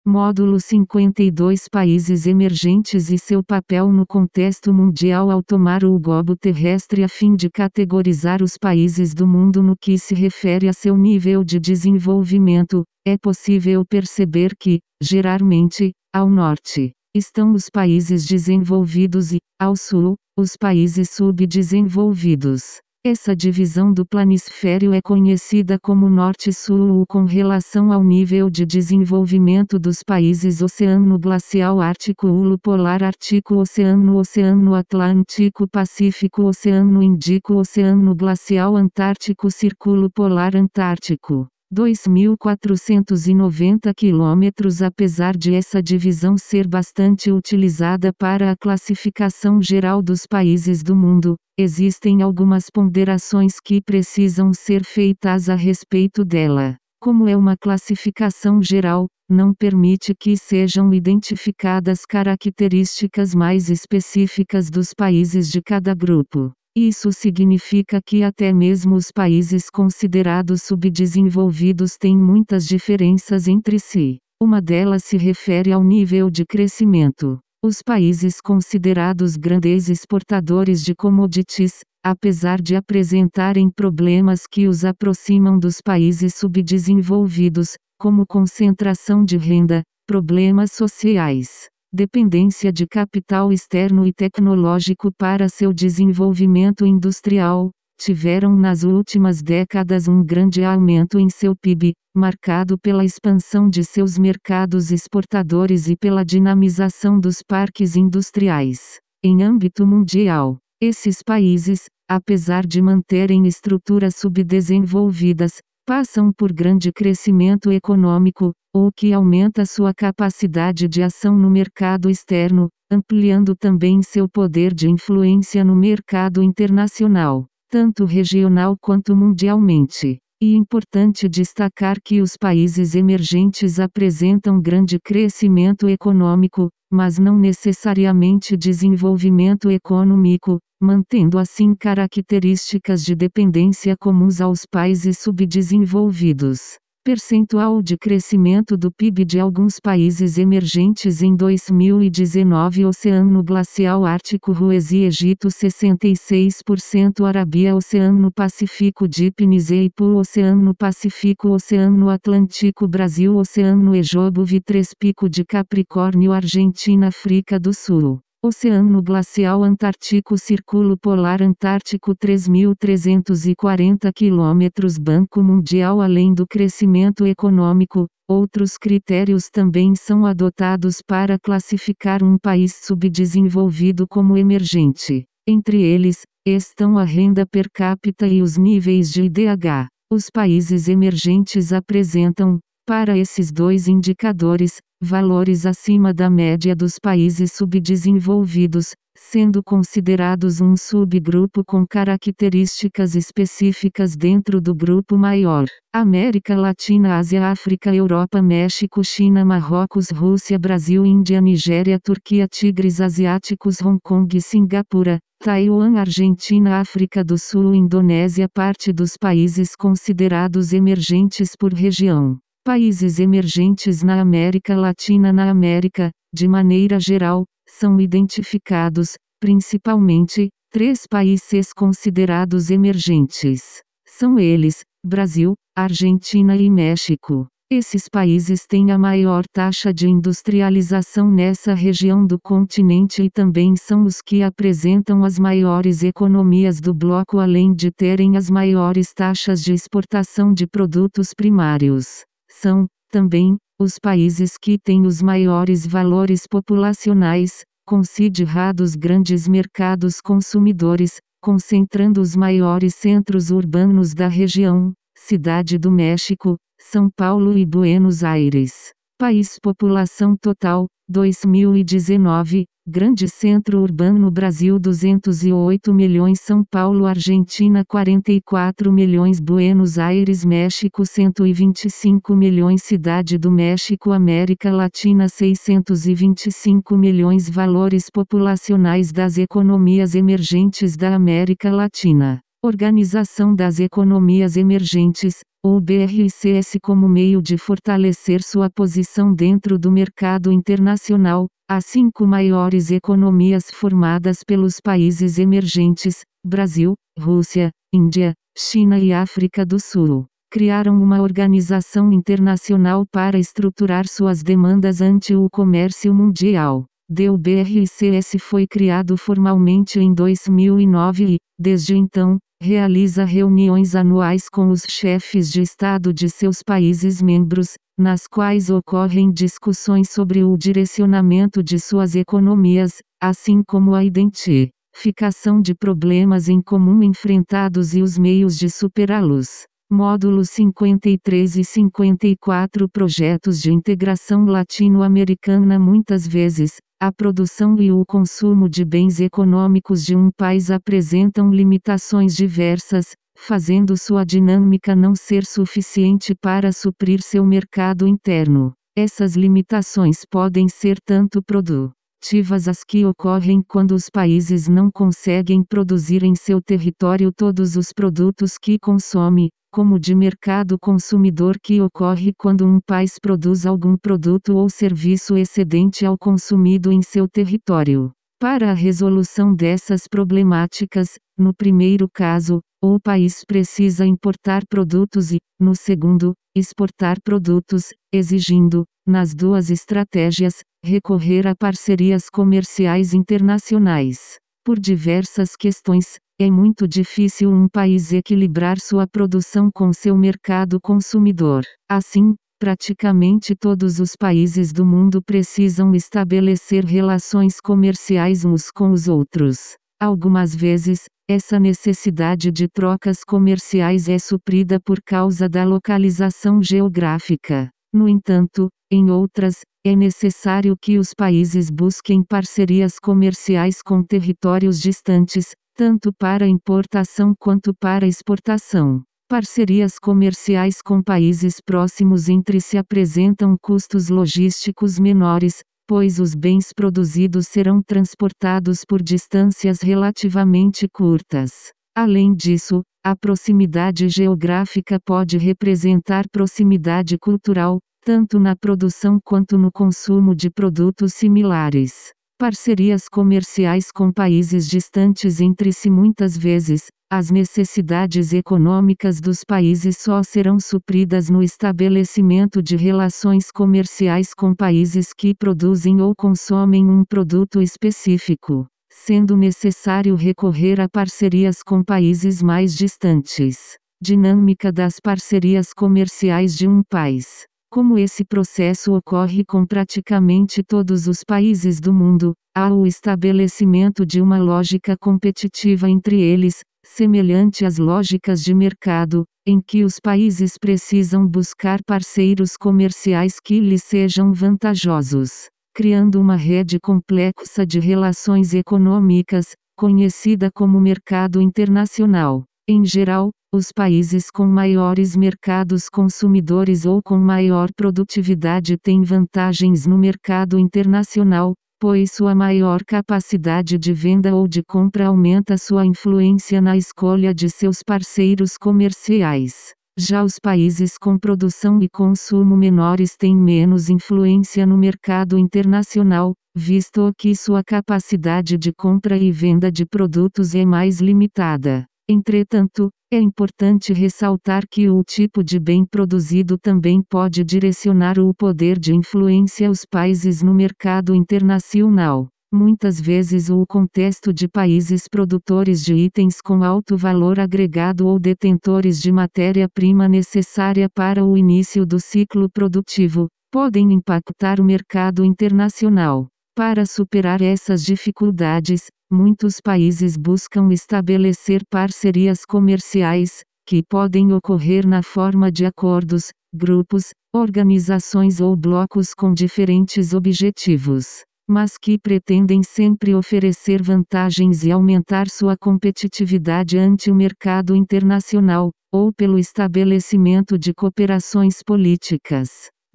Módulo 52 Países emergentes e seu papel no contexto mundial ao tomar o globo terrestre a fim de categorizar os países do mundo no que se refere a seu nível de desenvolvimento, é possível perceber que, geralmente, ao norte, estão os países desenvolvidos e, ao sul, os países subdesenvolvidos. Essa divisão do planisfério é conhecida como Norte-Sul ou com relação ao nível de desenvolvimento dos países Oceano Glacial Ártico Ulu Polar Ártico Oceano Oceano Atlântico Pacífico Oceano Índico Oceano Glacial Antártico Círculo Polar Antártico. 2.490 km. Apesar de essa divisão ser bastante utilizada para a classificação geral dos países do mundo, existem algumas ponderações que precisam ser feitas a respeito dela. Como é uma classificação geral, não permite que sejam identificadas características mais específicas dos países de cada grupo. Isso significa que até mesmo os países considerados subdesenvolvidos têm muitas diferenças entre si. Uma delas se refere ao nível de crescimento. Os países considerados grandes exportadores de commodities, apesar de apresentarem problemas que os aproximam dos países subdesenvolvidos, como concentração de renda, problemas sociais, dependência de capital externo e tecnológico para seu desenvolvimento industrial, tiveram nas últimas décadas um grande aumento em seu PIB, marcado pela expansão de seus mercados exportadores e pela dinamização dos parques industriais. Em âmbito mundial, esses países, apesar de manterem estruturas subdesenvolvidas, passam por grande crescimento econômico, o que aumenta sua capacidade de ação no mercado externo, ampliando também seu poder de influência no mercado internacional, tanto regional quanto mundialmente. E importante destacar que os países emergentes apresentam grande crescimento econômico, mas não necessariamente desenvolvimento econômico, mantendo assim características de dependência comuns aos países subdesenvolvidos. Percentual de crescimento do PIB de alguns países emergentes em 2019. Oceano Glacial Ártico Ruesi Egito 66%. Arábia Oceano Pacífico Dipnis e Ipu Oceano Pacífico Oceano Atlântico Brasil Oceano Ejobo V3 Pico de Capricórnio Argentina África do Sul Oceano Glacial Antártico Círculo Polar Antártico 3.340 km. Banco Mundial. Além do crescimento econômico, outros critérios também são adotados para classificar um país subdesenvolvido como emergente. Entre eles, estão a renda per capita e os níveis de IDH. Os países emergentes apresentam, para esses dois indicadores, valores acima da média dos países subdesenvolvidos, sendo considerados um subgrupo com características específicas dentro do grupo maior. América Latina, Ásia, África, Europa, México, China, Marrocos, Rússia, Brasil, Índia, Nigéria, Turquia, Tigres asiáticos, Hong Kong, Singapura, Taiwan, Argentina, África do Sul, Indonésia. Parte dos países considerados emergentes por região. Países emergentes na América Latina. Na América, de maneira geral, são identificados, principalmente, 3 países considerados emergentes. São eles, Brasil, Argentina e México. Esses países têm a maior taxa de industrialização nessa região do continente e também são os que apresentam as maiores economias do bloco, além de terem as maiores taxas de exportação de produtos primários. São, também, os países que têm os maiores valores populacionais, considerados grandes mercados consumidores, concentrando os maiores centros urbanos da região, Cidade do México, São Paulo e Buenos Aires. País População Total, 2019, Grande Centro Urbano Brasil 208 milhões São Paulo Argentina 44 milhões Buenos Aires México 125 milhões Cidade do México América Latina 625 milhões Valores populacionais das economias emergentes da América Latina. Organização das Economias Emergentes, ou BRICS, como meio de fortalecer sua posição dentro do mercado internacional. As 5 maiores economias formadas pelos países emergentes, Brasil, Rússia, Índia, China e África do Sul, criaram uma organização internacional para estruturar suas demandas ante o comércio mundial. O BRICS foi criado formalmente em 2009 e, desde então, realiza reuniões anuais com os chefes de Estado de seus países membros, nas quais ocorrem discussões sobre o direcionamento de suas economias, assim como a identificação de problemas em comum enfrentados e os meios de superá-los. Módulos 53 e 54. Projetos de integração latino-americana. Muitas vezes, a produção e o consumo de bens econômicos de um país apresentam limitações diversas, fazendo sua dinâmica não ser suficiente para suprir seu mercado interno. Essas limitações podem ser tanto produtivas as que ocorrem quando os países não conseguem produzir em seu território todos os produtos que consome, como de mercado consumidor que ocorre quando um país produz algum produto ou serviço excedente ao consumido em seu território. Para a resolução dessas problemáticas, no primeiro caso, o país precisa importar produtos e, no segundo, exportar produtos, exigindo, nas duas estratégias, recorrer a parcerias comerciais internacionais. Por diversas questões, é muito difícil um país equilibrar sua produção com seu mercado consumidor. Assim, praticamente todos os países do mundo precisam estabelecer relações comerciais uns com os outros. Algumas vezes, essa necessidade de trocas comerciais é suprida por causa da localização geográfica. No entanto, em outras, é necessário que os países busquem parcerias comerciais com territórios distantes, tanto para importação quanto para exportação. Parcerias comerciais com países próximos entre si apresentam custos logísticos menores, pois os bens produzidos serão transportados por distâncias relativamente curtas. Além disso, a proximidade geográfica pode representar proximidade cultural, tanto na produção quanto no consumo de produtos similares. Parcerias comerciais com países distantes entre si. Muitas vezes, as necessidades econômicas dos países só serão supridas no estabelecimento de relações comerciais com países que produzem ou consomem um produto específico, sendo necessário recorrer a parcerias com países mais distantes. Dinâmica das parcerias comerciais de um país. Como esse processo ocorre com praticamente todos os países do mundo, há o estabelecimento de uma lógica competitiva entre eles, semelhante às lógicas de mercado, em que os países precisam buscar parceiros comerciais que lhes sejam vantajosos, criando uma rede complexa de relações econômicas, conhecida como mercado internacional. Em geral, os países com maiores mercados consumidores ou com maior produtividade têm vantagens no mercado internacional, pois sua maior capacidade de venda ou de compra aumenta sua influência na escolha de seus parceiros comerciais. Já os países com produção e consumo menores têm menos influência no mercado internacional, visto que sua capacidade de compra e venda de produtos é mais limitada. Entretanto, é importante ressaltar que o tipo de bem produzido também pode direcionar o poder de influência aos países no mercado internacional. Muitas vezes o contexto de países produtores de itens com alto valor agregado ou detentores de matéria-prima necessária para o início do ciclo produtivo, podem impactar o mercado internacional. Para superar essas dificuldades, muitos países buscam estabelecer parcerias comerciais, que podem ocorrer na forma de acordos, grupos, organizações ou blocos com diferentes objetivos, mas que pretendem sempre oferecer vantagens e aumentar sua competitividade ante o mercado internacional, ou pelo estabelecimento de cooperações políticas.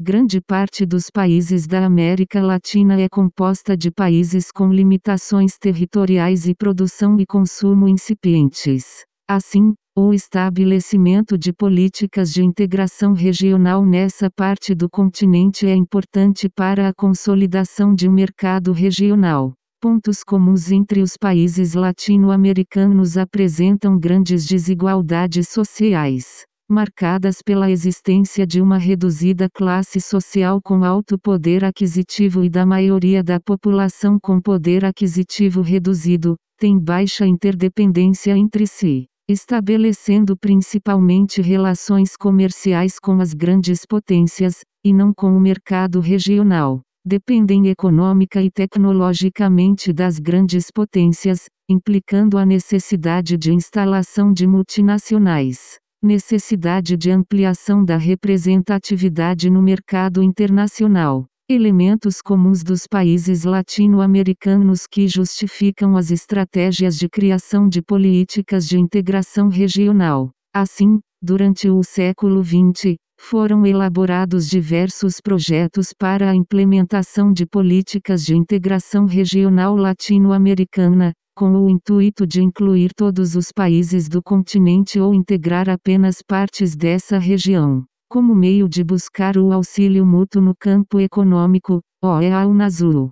Grande parte dos países da América Latina é composta de países com limitações territoriais e produção e consumo incipientes. Assim, o estabelecimento de políticas de integração regional nessa parte do continente é importante para a consolidação de um mercado regional. Pontos comuns entre os países latino-americanos apresentam grandes desigualdades sociais, marcadas pela existência de uma reduzida classe social com alto poder aquisitivo e da maioria da população com poder aquisitivo reduzido, tem baixa interdependência entre si, estabelecendo principalmente relações comerciais com as grandes potências, e não com o mercado regional. Dependem econômica e tecnologicamente das grandes potências, implicando a necessidade de instalação de multinacionais, necessidade de ampliação da representatividade no mercado internacional. Elementos comuns dos países latino-americanos que justificam as estratégias de criação de políticas de integração regional. Assim, durante o século XX, foram elaborados diversos projetos para a implementação de políticas de integração regional latino-americana, com o intuito de incluir todos os países do continente ou integrar apenas partes dessa região, como meio de buscar o auxílio mútuo no campo econômico, ou a Unasul.